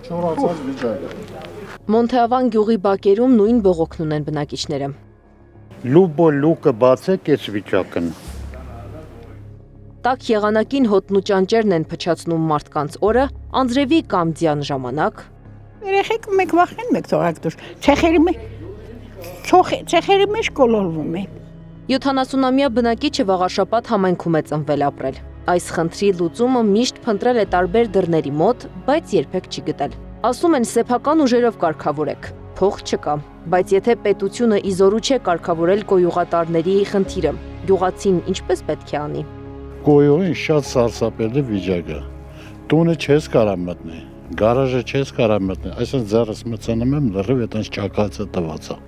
Չորացած վիճակ։ Մոնթեավան գյուղի բակերում նույն բողոքն ունեն բնակիչները։ Լուբո լուկը բացեք այս վիճակն։ Տաք եղանակին հոտն ու ճանճերն են փչացնում մարդկանց օրը, անձրևի կամ ձյան ժամանակ։ Երեխեք մեկ վախեն մեկ թողակ դուր, ցեխերի մեջ կոլորվում է։ 70-ամյա բնակիչը վաղաշաբաթ համայնքում է ծնվել ապրել։ Այս խնդրի լուծումը միշտ փնտրել է տարբեր դռների մոտ, բայց երբեք չի գտել։ Ասում են սեփական ուժերով կարգավորեք, փող չկա, բայց եթե պետությունը իզորու չէ կարգավորել կոյուղատարների խնդիրը, գյուղացին ինչպես պետք է անի։ Կոյուղին շատ սարսափելի վիճակ է։ Տունը չես կարա մտնել, գարաժը չես կարա մտնել, այսինքն ձեռս մտցնում եմ լրիվ այդպես ճակացը տված է։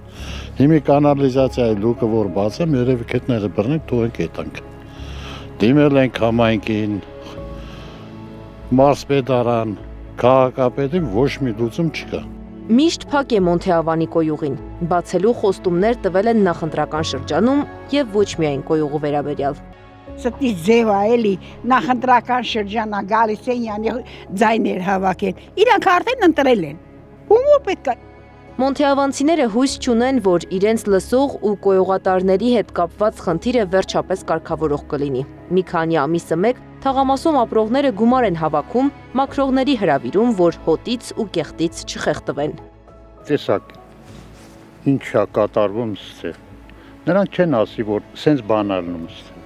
Հիմի կանալիզացիայի լուկը որ բացեմ, երևի քեթները բռնենք, թողենք ետնանք։ Դիմել ենք համայնքին, մարզպետարան, քաղաքապետին ոչ մի լուծում չկա։ Միշտ փակ է Մոնթեավանի կոյուղին, բացելու խոստումներ տվել են նախընտրական շրջանում եւ ոչ միայն կոյուղու վերաբերյալ։ Ստի ձև է էլի նախընտրական շրջանա գալիս են յանի ձայներ հավաքեն։ Իրանք արդեն ընտրել են։ Ում որ պետք է։ Մոնթեավանցիները հույս չունեն, որ իրենց լսող ու կոյուղատարների հետ կապված խնդիրը վերջապես կարգավորող կլինի։ Մի քանի ամիսը մեկ թաղամասում ապրողները գումար են հավաքում, մաքրողների հրավիրում, որ հոտից ու կեղտից չխեղդվեն։ Տեսակ, ինչ է կատարվում ստե։ Նրանք չեն ասի, որ սենց բան ալնում ստե։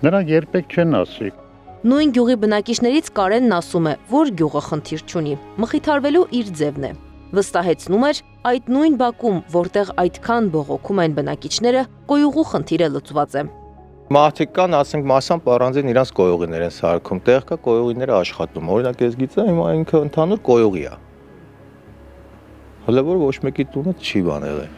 Նրանք երբեք չեն ասի։ Նույն գյուղի բնակիչներից Կարենն ասում է, որ գյուղը խնդիր չունի, մխիթարվելու իր ձևն է։ Վստահեցնում էր, այդ նույն բակում, որտեղ այդքան բողոքում են բնակիչները, կոյուղու խնդիրը լուծված է։ Մարդիկ կան, ասենք մասամբ առանձին իրանց կոյուղիներ են սարքում, տեղ կա կոյուղիները աշխատում։ Օրինակ ես գիտեմ, հիմա ինքը ընդհանուր կոյուղի է։ Հələ որ ոչ մեկի տունը չի բան եղել։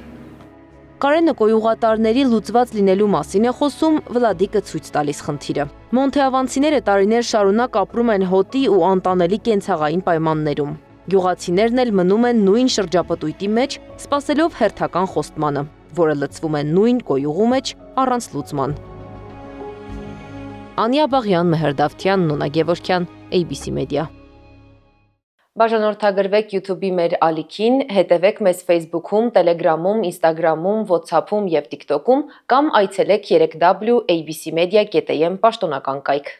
Կարենը կոյուղատարների լուծված լինելու մասին է խոսում, Վլադիկը ցույց տալիս խնդիրը։ Մոնթեավանցիները տարիներ շարունակ ապրում են հոտի ու անտանելի կենցաղային պայմաններում։ Գյուղացիներն էլ մնում են նույն շրջապտույտի մեջ, սպասելով հերթական խոստմանը, որը լցվում է նույն կոյուղու մեջ առանց լուծման։ Անիա Բաղյան, Մեհր Դավթյան, Նոնա Գևորգյան, ABC Media։ Բաժանորդագրվեք YouTube-ի մեր ալիքին, հետևեք մեզ Facebook-ում, Telegram-ում, Instagram-ում, WhatsApp-ում և TikTok-ում կամ այցելեք 3w abcmedia.am պաշտոնական կայք։